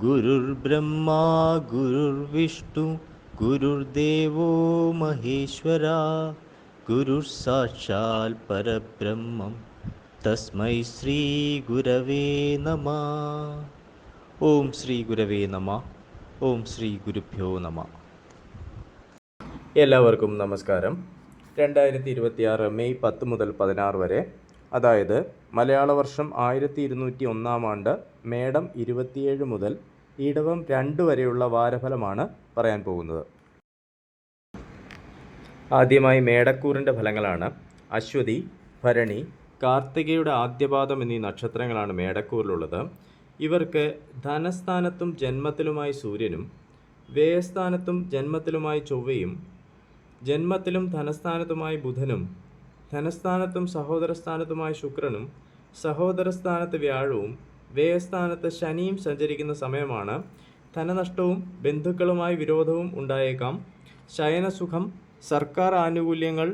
गुरुर्ब्रह्मा गुरुर्विष्णु गुरुर्देवो महेश्वरा गुरुर्साक्षात् परब्रह्मं तस्मै ശ്രീ ഗുരവേ നമഃ. ഓം ശ്രീ ഗുരവേ നമഃ. ഓം ശ്രീ ഗുരുഭ്യോ നമഃ. എല്ലാവർക്കും നമസ്കാരം. 2026 മെയ് 10 മുതൽ 16 വരെ, അതായത് മലയാള വർഷം 1201 ആണ്ട് മേടം 27 മുതൽ ഇടവം 2 വരെയുള്ള വാരഫലമാണ് പറയാൻ പോകുന്നത്. ആദ്യമായി മേടക്കൂറിൻ്റെ ഫലങ്ങളാണ്. അശ്വതി, ഭരണി, കാർത്തികയുടെ ആദ്യപാദം എന്നീ നക്ഷത്രങ്ങളാണ് മേടക്കൂറിലുള്ളത്. ഇവർക്ക് ധനസ്ഥാനത്തും ജന്മത്തിലുമായി സൂര്യനും വ്യയസ്ഥാനത്തും ജന്മത്തിലുമായി ചൊവ്വയും ജന്മത്തിലും ധനസ്ഥാനത്തുമായി ബുധനും ധനസ്ഥാനത്തും സഹോദരസ്ഥാനത്തുമായി ശുക്രനും സഹോദരസ്ഥാനത്ത് വ്യാഴവും വ്യയസ്ഥാനത്ത് ശനിയും സഞ്ചരിക്കുന്ന സമയമാണ്. ധനനഷ്ടവും ബന്ധുക്കളുമായി വിരോധവും ഉണ്ടായേക്കാം. ശയനസുഖം, സർക്കാർ ആനുകൂല്യങ്ങൾ,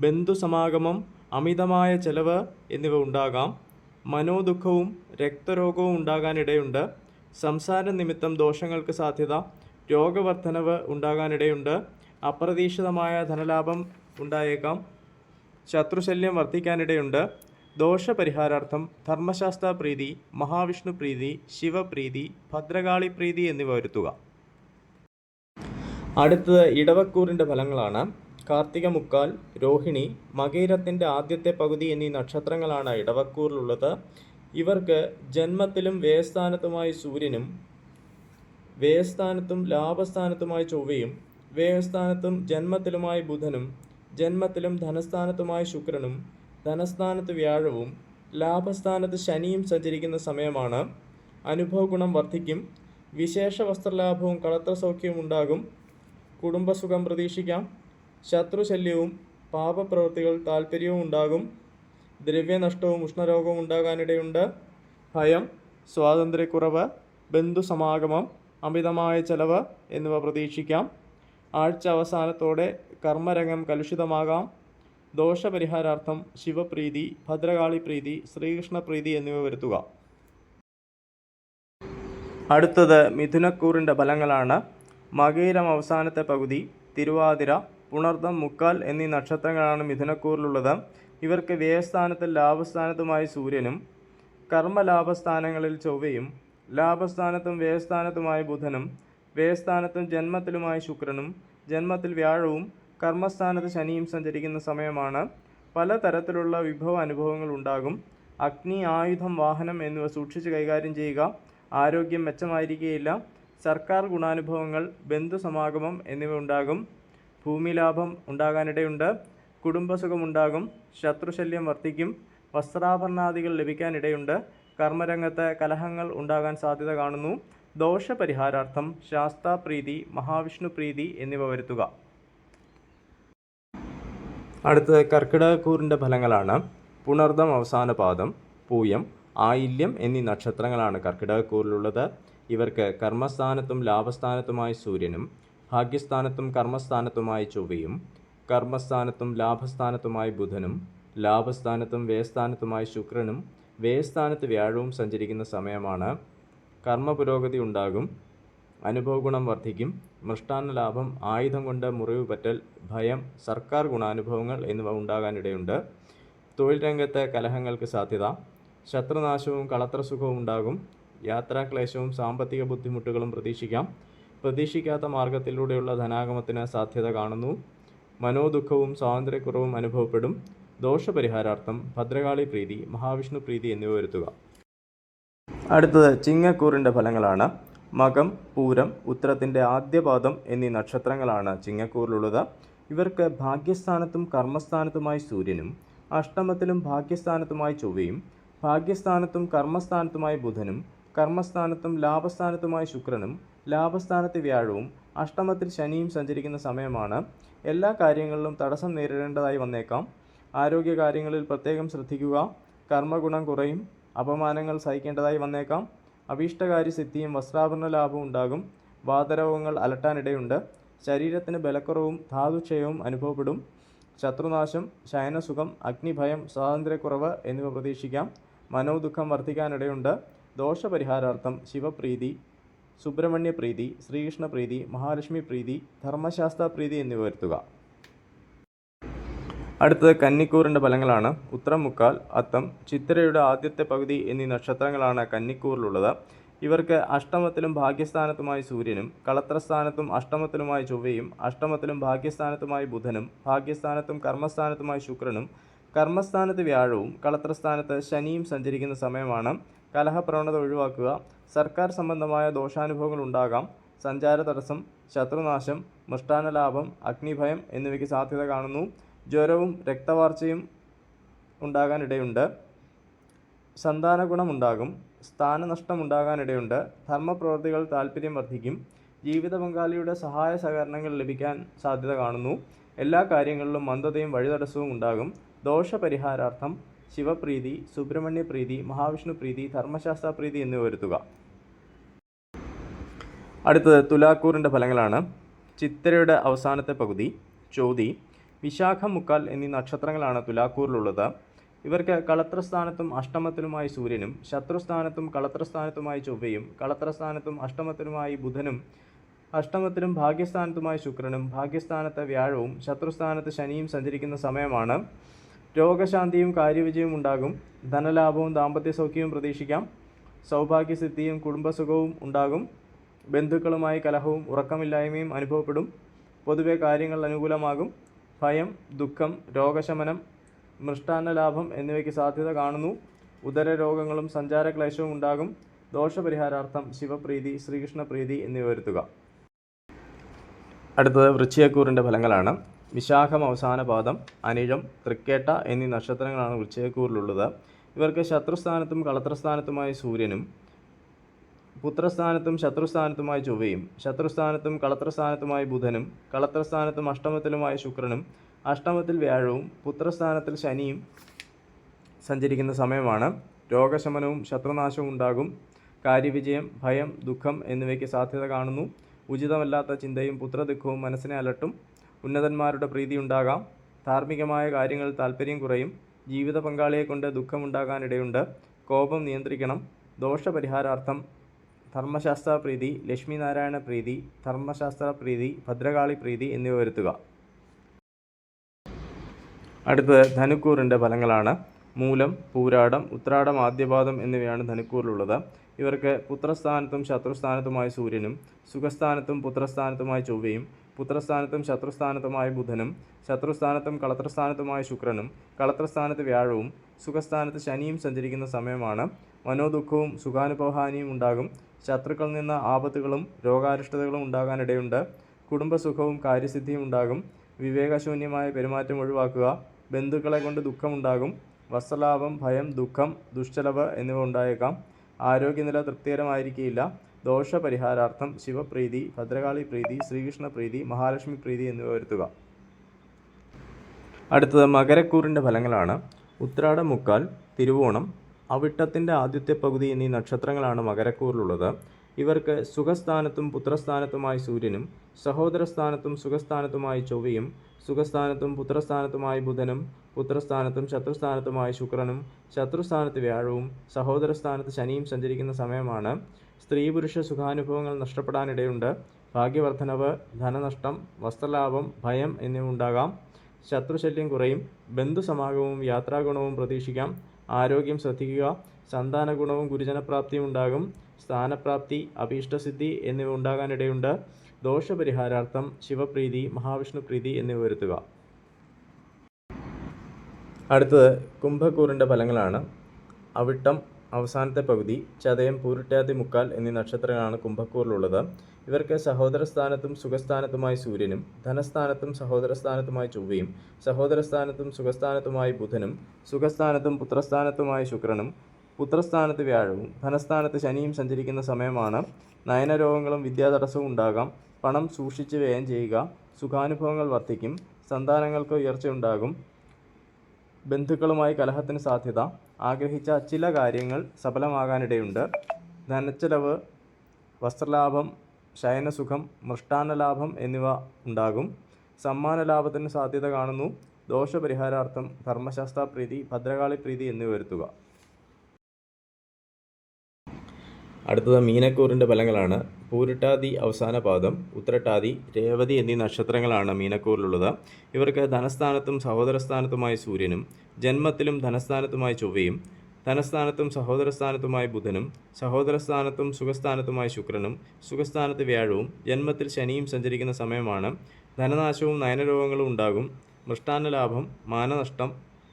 ബന്ധുസമാഗമം, അമിതമായ ചെലവ് എന്നിവ ഉണ്ടാകാം. മനോദുഃഖവും രക്തരോഗവും ഉണ്ടാകാനിടയുണ്ട്. സംസാര നിമിത്തം ദോഷങ്ങൾക്ക് സാധ്യത. രോഗവർദ്ധനവ് ഉണ്ടാകാനിടയുണ്ട്. അപ്രതീക്ഷിതമായ ധനലാഭം ഉണ്ടായേക്കാം. ശത്രുശല്യം വർദ്ധിക്കാനിടയുണ്ട്. ദോഷപരിഹാരാർത്ഥം ധർമ്മശാസ്ത്ര പ്രീതി, മഹാവിഷ്ണു പ്രീതി, ശിവപ്രീതി, ഭദ്രകാളി പ്രീതി എന്നിവ വരുത്തുക. അടുത്തത് ഇടവക്കൂറിൻ്റെ ഫലങ്ങളാണ്. കാർത്തിക മുക്കാൽ, രോഹിണി, മകയിരത്തിൻ്റെ ആദ്യത്തെ പകുതി എന്നീ നക്ഷത്രങ്ങളാണ് ഇടവക്കൂറിലുള്ളത്. ഇവർക്ക് ജന്മത്തിലും വ്യയസ്ഥാനത്തുമായി സൂര്യനും വ്യയസ്ഥാനത്തും ലാഭസ്ഥാനത്തുമായി ചൊവ്വയും വ്യയസ്ഥാനത്തും ജന്മത്തിലുമായി ബുധനും ജന്മത്തിലും ധനസ്ഥാനത്തുമായി ശുക്രനും ധനസ്ഥാനത്ത് വ്യാഴവും ലാഭസ്ഥാനത്ത് ശനിയും സഞ്ചരിക്കുന്ന സമയമാണ്. അനുഭവ ഗുണം വർദ്ധിക്കും. വിശേഷ വസ്ത്രലാഭവും കളത്രസൗഖ്യവും ഉണ്ടാകും. കുടുംബസുഖം പ്രതീക്ഷിക്കാം. ശത്രുശല്യവും പാപപ്രവൃത്തികൾ താൽപ്പര്യവും ഉണ്ടാകും. ദ്രവ്യനഷ്ടവും ഉഷ്ണരോഗവും ഉണ്ടാകാനിടയുണ്ട്. ഭയം, സ്വാതന്ത്ര്യക്കുറവ്, ബന്ധുസമാഗമം, അമിതമായ ചെലവ് എന്നിവ പ്രതീക്ഷിക്കാം. ആഴ്ച അവസാനത്തോടെ കർമ്മരംഗം കലുഷിതമാകാം. ദോഷപരിഹാരാർത്ഥം ശിവപ്രീതി, ഭദ്രകാളി പ്രീതി, ശ്രീകൃഷ്ണപ്രീതി എന്നിവ വരുത്തുക. അടുത്തത് മിഥുനക്കൂറിൻ്റെ ഫലങ്ങളാണ്. മകയിരം അവസാനത്തെ പകുതി, തിരുവാതിര, പുണർദം മുക്കാൽ എന്നീ നക്ഷത്രങ്ങളാണ് മിഥുനക്കൂറിലുള്ളത്. ഇവർക്ക് വ്യയസ്ഥാനത്തിൽ ലാഭസ്ഥാനത്തുമായി സൂര്യനും കർമ്മലാഭസ്ഥാനങ്ങളിൽ ചൊവ്വയും ലാഭസ്ഥാനത്തും വ്യയസ്ഥാനത്തുമായി ബുധനും വ്യയസ്ഥാനത്തും ജന്മത്തിലുമായി ശുക്രനും ജന്മത്തിൽ വ്യാഴവും കർമ്മസ്ഥാനത്ത് ശനിയും സഞ്ചരിക്കുന്ന സമയമാണ്. പലതരത്തിലുള്ള വിഭവ അനുഭവങ്ങൾ ഉണ്ടാകും. അഗ്നി, ആയുധം, വാഹനം എന്നിവ സൂക്ഷിച്ച് കൈകാര്യം ചെയ്യുക. ആരോഗ്യം മെച്ചമായിരിക്കുകയില്ല. സർക്കാർ ഗുണാനുഭവങ്ങൾ, ബന്ധുസമാഗമം എന്നിവ ഉണ്ടാകും. ഭൂമിലാഭം ഉണ്ടാകാനിടയുണ്ട്. കുടുംബസുഖമുണ്ടാകും. ശത്രുശല്യം വർദ്ധിക്കും. വസ്ത്രാഭരണാദികൾ ലഭിക്കാനിടയുണ്ട്. കർമ്മരംഗത്ത് കലഹങ്ങൾ ഉണ്ടാകാൻ സാധ്യത കാണുന്നു. ദോഷപരിഹാരാർത്ഥം ശാസ്താപ്രീതി, മഹാവിഷ്ണു പ്രീതി എന്നിവ വരുത്തുക. അടുത്തത് കർക്കിടകക്കൂറിൻ്റെ ഫലങ്ങളാണ്. പുണർദം അവസാന പാദം, പൂയം, ആയില്യം എന്നീ നക്ഷത്രങ്ങളാണ് കർക്കിടകക്കൂറിലുള്ളത്. ഇവർക്ക് കർമ്മസ്ഥാനത്തും ലാഭസ്ഥാനത്തുമായി സൂര്യനും ഭാഗ്യസ്ഥാനത്തും കർമ്മസ്ഥാനത്തുമായി ചൊവ്വയും കർമ്മസ്ഥാനത്തും ലാഭസ്ഥാനത്തുമായി ബുധനും ലാഭസ്ഥാനത്തും വ്യയസ്ഥാനത്തുമായി ശുക്രനും വ്യയസ്ഥാനത്ത് വ്യാഴവും സഞ്ചരിക്കുന്ന സമയമാണ്. കർമ്മ പുരോഗതി ഉണ്ടാകും. അനുഭവ ഗുണം വർദ്ധിക്കും. മൃഷ്ടാന്ന ലാഭം, ആയുധം കൊണ്ട് മുറിവ് പറ്റൽ, ഭയം, സർക്കാർ ഗുണാനുഭവങ്ങൾ എന്നിവ ഉണ്ടാകാനിടയുണ്ട്. തൊഴിൽ രംഗത്ത് കലഹങ്ങൾക്ക് സാധ്യത. ശത്രുനാശവും കളത്രസുഖവും ഉണ്ടാകും. യാത്രാക്ലേശവും സാമ്പത്തിക ബുദ്ധിമുട്ടുകളും പ്രതീക്ഷിക്കാം. പ്രതീക്ഷിക്കാത്ത മാർഗത്തിലൂടെയുള്ള ധനാഗമത്തിന് സാധ്യത കാണുന്നു. മനോദുഃഖവും സ്വാതന്ത്ര്യക്കുറവും അനുഭവപ്പെടും. ദോഷപരിഹാരാർത്ഥം ഭദ്രകാളി പ്രീതി, മഹാവിഷ്ണു പ്രീതി എന്നിവ വരുത്തുക. അടുത്തത് ചിങ്ങക്കൂറിൻ്റെ ഫലങ്ങളാണ്. മകം, പൂരം, ഉത്തരത്തിൻ്റെ ആദ്യപാദം എന്നീ നക്ഷത്രങ്ങളാണ് ചിങ്ങക്കൂറിലുള്ളത്. ഇവർക്ക് ഭാഗ്യസ്ഥാനത്തും കർമ്മസ്ഥാനത്തുമായി സൂര്യനും അഷ്ടമത്തിലും ഭാഗ്യസ്ഥാനത്തുമായി ചൊവ്വയും ഭാഗ്യസ്ഥാനത്തും കർമ്മസ്ഥാനത്തുമായി ബുധനും കർമ്മസ്ഥാനത്തും ലാഭസ്ഥാനത്തുമായി ശുക്രനും ലാഭസ്ഥാനത്ത് വ്യാഴവും അഷ്ടമത്തിൽ ശനിയും സഞ്ചരിക്കുന്ന സമയമാണ്. എല്ലാ കാര്യങ്ങളിലും തടസ്സം നേരിടേണ്ടതായി വന്നേക്കാം. ആരോഗ്യകാര്യങ്ങളിൽ പ്രത്യേകം ശ്രദ്ധിക്കുക. കർമ്മഗുണം കുറയും. അപമാനങ്ങൾ സഹിക്കേണ്ടതായി വന്നേക്കാം. അഭീഷ്ടകാര്യ സിദ്ധിയും വസ്ത്രാഭരണ ലാഭവും ഉണ്ടാകും. വാതരോഗങ്ങൾ അലട്ടാനിടയുണ്ട്. ശരീരത്തിന് ബലക്കുറവും ധാതുക്ഷയവും അനുഭവപ്പെടും. ശത്രുനാശം, ശയനസുഖം, അഗ്നിഭയം, സ്വാതന്ത്ര്യക്കുറവ് എന്നിവ പ്രതീക്ഷിക്കാം. മനോദുഃഖം വർദ്ധിക്കാനിടയുണ്ട്. ദോഷപരിഹാരാർത്ഥം ശിവപ്രീതി, സുബ്രഹ്മണ്യപ്രീതി, ശ്രീകൃഷ്ണപ്രീതി, മഹാലക്ഷ്മി പ്രീതി, ധർമ്മശാസ്ത്ര പ്രീതി എന്നിവ വരുത്തുക. അടുത്തത് കന്നിക്കൂറിൻ്റെ ഫലങ്ങളാണ്. ഉത്രം, മുക്കാൽ, അത്തം, ചിത്തിരയുടെ ആദ്യത്തെ പകുതി എന്നീ നക്ഷത്രങ്ങളാണ് കന്നിക്കൂറിലുള്ളത്. ഇവർക്ക് അഷ്ടമത്തിലും ഭാഗ്യസ്ഥാനത്തുമായി സൂര്യനും, കളത്രസ്ഥാനത്തും അഷ്ടമത്തിലുമായി ചൊവ്വയും, അഷ്ടമത്തിലും ഭാഗ്യസ്ഥാനത്തുമായി ബുധനും, ഭാഗ്യസ്ഥാനത്തും കർമ്മസ്ഥാനത്തുമായി ശുക്രനും, കർമ്മസ്ഥാനത്ത് വ്യാഴവും, കളത്രസ്ഥാനത്ത് ശനിയും സഞ്ചരിക്കുന്ന സമയമാണ്. കലഹപ്രവണത ഒഴിവാക്കുക. സർക്കാർ സംബന്ധമായ ദോഷാനുഭവങ്ങൾ ഉണ്ടാകാം. സഞ്ചാര തടസ്സം, ശത്രുനാശം, മൃഷ്ടാന്നലാഭം, അഗ്നിഭയം എന്നിവയ്ക്ക് സാധ്യത കാണുന്നു. ജ്വരവും രക്തവാർച്ചയും ഉണ്ടാകാനിടയുണ്ട്. സന്താനഗുണം ഉണ്ടാകും. സ്ഥാനനഷ്ടം ഉണ്ടാകാനിടയുണ്ട്. ധർമ്മപ്രവൃത്തികൾ താൽപ്പര്യം വർദ്ധിക്കും. ജീവിത പങ്കാളിയുടെ സഹായ സഹകരണങ്ങൾ ലഭിക്കാൻ സാധ്യത കാണുന്നു. എല്ലാ കാര്യങ്ങളിലും മന്ദതയും വഴിതടസ്സവും ഉണ്ടാകും. ദോഷപരിഹാരാർത്ഥം ശിവപ്രീതി, സുബ്രഹ്മണ്യപ്രീതി, മഹാവിഷ്ണുപ്രീതി, ധർമ്മശാസ്ത്ര പ്രീതി എന്നിവ വരുത്തുക. അടുത്തത് തുലാക്കൂറിൻ്റെ ഫലങ്ങളാണ്. ചിത്തിരയുടെ അവസാനത്തെ പകുതി, ചോതി, വിശാഖം, മുക്കാൽ എന്നീ നക്ഷത്രങ്ങളാണ് തുലാക്കൂറിലുള്ളത്. ഇവർക്ക് കളത്രസ്ഥാനത്തും അഷ്ടമത്തിലുമായി സൂര്യനും, ശത്രുസ്ഥാനത്തും കളത്രസ്ഥാനത്തുമായി ചൊവ്വയും, കളത്രസ്ഥാനത്തും അഷ്ടമത്തിലുമായി ബുധനും, അഷ്ടമത്തിലും ഭാഗ്യസ്ഥാനത്തുമായി ശുക്രനും, ഭാഗ്യസ്ഥാനത്ത് വ്യാഴവും, ശത്രുസ്ഥാനത്ത് ശനിയും സഞ്ചരിക്കുന്ന സമയമാണ്. രോഗശാന്തിയും കാര്യവിജയവും ഉണ്ടാകും. ധനലാഭവും ദാമ്പത്യ സൗഖ്യവും പ്രതീക്ഷിക്കാം. സൗഭാഗ്യസിദ്ധിയും കുടുംബസുഖവും ഉണ്ടാകും. ബന്ധുക്കളുമായി കലഹവും ഉറക്കമില്ലായ്മയും അനുഭവപ്പെടും. പൊതുവെ കാര്യങ്ങൾ അനുകൂലമാകും. ഭയം, ദുഃഖം, രോഗശമനം, മൃഷ്ടാന്നലാഭം എന്നിവയ്ക്ക് സാധ്യത കാണുന്നു. ഉദരരോഗങ്ങളും സഞ്ചാരക്ലേശവും ഉണ്ടാകും. ദോഷപരിഹാരാർത്ഥം ശിവപ്രീതി, ശ്രീകൃഷ്ണപ്രീതി എന്നിവ വരുത്തുക. അടുത്തത് വൃശ്ചികക്കൂറിൻ്റെ ഫലങ്ങളാണ്. വിശാഖം അവസാന പാദം, അനിഴം, തൃക്കേട്ട എന്നീ നക്ഷത്രങ്ങളാണ് വൃശ്ചികക്കൂറിലുള്ളത്. ഇവർക്ക് ശത്രുസ്ഥാനത്തും കളത്രസ്ഥാനത്തുമായി സൂര്യനും, പുത്രസ്ഥാനത്തും ശത്രുസ്ഥാനത്തുമായി ചൊവ്വയും, ശത്രുസ്ഥാനത്തും കളത്രസ്ഥാനത്തുമായി ബുധനും, കളത്രസ്ഥാനത്തും അഷ്ടമത്തിലുമായി ശുക്രനും, അഷ്ടമത്തിൽ വ്യാഴവും, പുത്രസ്ഥാനത്തിൽ ശനിയും സഞ്ചരിക്കുന്ന സമയമാണ്. രോഗശമനവും ശത്രുനാശവും ഉണ്ടാകും. കാര്യവിജയം, ഭയം, ദുഃഖം എന്നിവയ്ക്ക് സാധ്യത കാണുന്നു. ഉചിതമല്ലാത്ത ചിന്തയും പുത്രദുഃഖവും മനസ്സിനെ അലട്ടും. ഉന്നതന്മാരുടെ പ്രീതി ഉണ്ടാകാം. ധാർമ്മികമായ കാര്യങ്ങളിൽ താൽപ്പര്യം കുറയും. ജീവിത പങ്കാളിയെ കൊണ്ട് ദുഃഖമുണ്ടാകാനിടയുണ്ട്. കോപം നിയന്ത്രിക്കണം. ദോഷപരിഹാരാർത്ഥം ധർമ്മശാസ്ത്ര പ്രീതി, ലക്ഷ്മീനാരായണ പ്രീതി, ധർമ്മശാസ്ത്ര പ്രീതി, ഭദ്രകാളി പ്രീതി എന്നിവ വരുത്തുക. അടുത്തത് ധനുക്കൂറിൻ്റെ ഫലങ്ങളാണ്. മൂലം, പൂരാടം, ഉത്രാടം, ആദ്യപാദം എന്നിവയാണ് ധനുക്കൂറിലുള്ളത്. ഇവർക്ക് പുത്രസ്ഥാനത്തും ശത്രുസ്ഥാനത്തുമായി സൂര്യനും, സുഖസ്ഥാനത്തും പുത്രസ്ഥാനത്തുമായി ചൊവ്വയും, പുത്രസ്ഥാനത്തും ശത്രുസ്ഥാനത്തുമായി ബുധനും, ശത്രുസ്ഥാനത്തും കളത്രസ്ഥാനത്തുമായി ശുക്രനും, കളത്രസ്ഥാനത്ത് വ്യാഴവും, സുഖസ്ഥാനത്ത് ശനിയും സഞ്ചരിക്കുന്ന സമയമാണ്. മനോദുഃഖവും സുഖാനുഭവഹാനിയും ഉണ്ടാകും. ശത്രുക്കളിൽ നിന്ന് ആപത്തുകളും രോഗാരിഷ്ടതകളും ഉണ്ടാകാനിടയുണ്ട്. കുടുംബസുഖവും കാര്യസിദ്ധിയും ഉണ്ടാകും. വിവേകശൂന്യമായ പെരുമാറ്റം ഒഴിവാക്കുക. ബന്ധുക്കളെ കൊണ്ട് ദുഃഖമുണ്ടാകും. വസ്ത്രലാഭം, ഭയം, ദുഃഖം, ദുഷ്ചെലവ് എന്നിവ ഉണ്ടായേക്കാം. ആരോഗ്യനില തൃപ്തികരമായിരിക്കില്ല. ദോഷപരിഹാരാർത്ഥം ശിവപ്രീതി, ഭദ്രകാളി പ്രീതി, ശ്രീകൃഷ്ണ പ്രീതി, മഹാലക്ഷ്മി പ്രീതി എന്നിവ വരുത്തുക. അടുത്തത് മകരക്കൂറിൻ്റെ ഫലങ്ങളാണ്. ഉത്രാടം, മുക്കാൽ, തിരുവോണം, അവിട്ടത്തിൻ്റെ ആദ്യത്തെ പകുതി എന്നീ നക്ഷത്രങ്ങളാണ് മകരക്കൂറിലുള്ളത്. ഇവർക്ക് സുഖസ്ഥാനത്തും പുത്രസ്ഥാനത്തുമായി സൂര്യനും, സഹോദരസ്ഥാനത്തും സുഖസ്ഥാനത്തുമായി ചൊവ്വയും, സുഖസ്ഥാനത്തും പുത്രസ്ഥാനത്തുമായി ബുധനും, പുത്രസ്ഥാനത്തും ശത്രുസ്ഥാനത്തുമായി ശുക്രനും, ശത്രുസ്ഥാനത്ത് വ്യാഴവും, സഹോദരസ്ഥാനത്ത് ശനിയും സഞ്ചരിക്കുന്ന സമയമാണ്. സ്ത്രീ പുരുഷ സുഖാനുഭവങ്ങൾ നഷ്ടപ്പെടാനിടയുണ്ട്. ഭാഗ്യവർദ്ധനവ്, ധനനഷ്ടം, വസ്ത്രലാഭം, ഭയം എന്നിവ ഉണ്ടാകാം. ശത്രുശല്യം കുറയും. ബന്ധുസമാഗമവും യാത്രാഗുണവും പ്രതീക്ഷിക്കാം. ആരോഗ്യം ശ്രദ്ധിക്കുക. സന്താനഗുണവും ഗുരുജനപ്രാപ്തിയും ഉണ്ടാകും. സ്ഥാനപ്രാപ്തി, അഭീഷ്ടസിദ്ധി എന്നിവ ഉണ്ടാകാനിടയുണ്ട്. ദോഷപരിഹാരാർത്ഥം ശിവപ്രീതി, മഹാവിഷ്ണുപ്രീതി എന്നിവ വരുത്തുക. അടുത്തത് കുംഭക്കൂറിൻ്റെ ഫലങ്ങളാണ്. അവിട്ടം അവസാനത്തെ പകുതി, ചതയം, പൂരിട്ടാതി, മുക്കാൽ എന്നീ നക്ഷത്രങ്ങളാണ് കുംഭക്കൂറിലുള്ളത്. ഇവർക്ക് സഹോദരസ്ഥാനത്തും സുഖസ്ഥാനത്തുമായി സൂര്യനും, ധനസ്ഥാനത്തും സഹോദരസ്ഥാനത്തുമായി ചൊവ്വയും, സഹോദരസ്ഥാനത്തും സുഖസ്ഥാനത്തുമായി ബുധനും, സുഖസ്ഥാനത്തും പുത്രസ്ഥാനത്തുമായി ശുക്രനും, പുത്രസ്ഥാനത്ത് വ്യാഴവും, ധനസ്ഥാനത്ത് ശനിയും സഞ്ചരിക്കുന്ന സമയമാണ്. നയനരോഗങ്ങളും വിദ്യാതടസ്സവും ഉണ്ടാകാം. പണം സൂക്ഷിച്ച് വ്യയം ചെയ്യുക. സുഖാനുഭവങ്ങൾ വർദ്ധിക്കും. സന്താനങ്ങൾക്ക് ഉയർച്ചയുണ്ടാകും. ബന്ധുക്കളുമായി കലഹത്തിന് സാധ്യത. ആഗ്രഹിച്ച ചില കാര്യങ്ങൾ സഫലമാകാനിടയുണ്ട്. ധനച്ചെലവ്, വസ്ത്രലാഭം, ശയനസുഖം, മൃഷ്ടാന്നലാഭം എന്നിവ ഉണ്ടാകും. സമ്മാനലാഭത്തിന് സാധ്യത കാണുന്നു. ദോഷപരിഹാരാർത്ഥം ധർമ്മശാസ്താപ്രീതി, ഭദ്രകാളിപ്രീതി എന്നിവ വരുത്തുക. അടുത്തത് മീനക്കൂറിൻ്റെ ഫലങ്ങളാണ്. പൂരിട്ടാതി അവസാന പാദം, ഉത്രട്ടാതി, രേവതി എന്നീ നക്ഷത്രങ്ങളാണ് മീനക്കൂറിലുള്ളത്. ഇവർക്ക് ധനസ്ഥാനത്തും സഹോദരസ്ഥാനത്തുമായി സൂര്യനും, ജന്മത്തിലും ധനസ്ഥാനത്തുമായി ചൊവ്വയും, ധനസ്ഥാനത്തും സഹോദരസ്ഥാനത്തുമായി ബുധനും, സഹോദരസ്ഥാനത്തും സുഖസ്ഥാനത്തുമായി ശുക്രനും, സുഖസ്ഥാനത്ത് വ്യാഴവും, ജന്മത്തിൽ ശനിയും സഞ്ചരിക്കുന്ന സമയമാണ്. ധനനാശവും നയനരോഗങ്ങളും ഉണ്ടാകും. മൃഷ്ടാന്നലാഭം, മാനനഷ്ടം,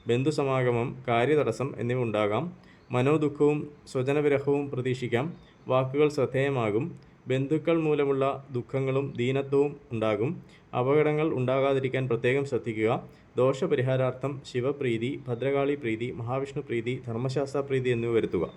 ബന്ധുസമാഗമം, കാര്യതടസ്സം എന്നിവ ഉണ്ടാകാം. മനോദുഃഖവും സ്വജനവിരഹവും പ്രതീക്ഷിക്കാം. വാക്കുകൾ ശ്രദ്ധേയമാകും. ബന്ധുക്കൾ മൂലമുള്ള ദുഃഖങ്ങളും ദീനത്വവും ഉണ്ടാകും. അപകടങ്ങൾ ഉണ്ടാകാതിരിക്കാൻ പ്രത്യേകം ശ്രദ്ധിക്കുക. ദോഷപരിഹാരാർത്ഥം ശിവപ്രീതി, ഭദ്രകാളി പ്രീതി, മഹാവിഷ്ണു പ്രീതി, ധർമ്മശാസ്താപ്രീതി എന്നിവ വരുത്തുക.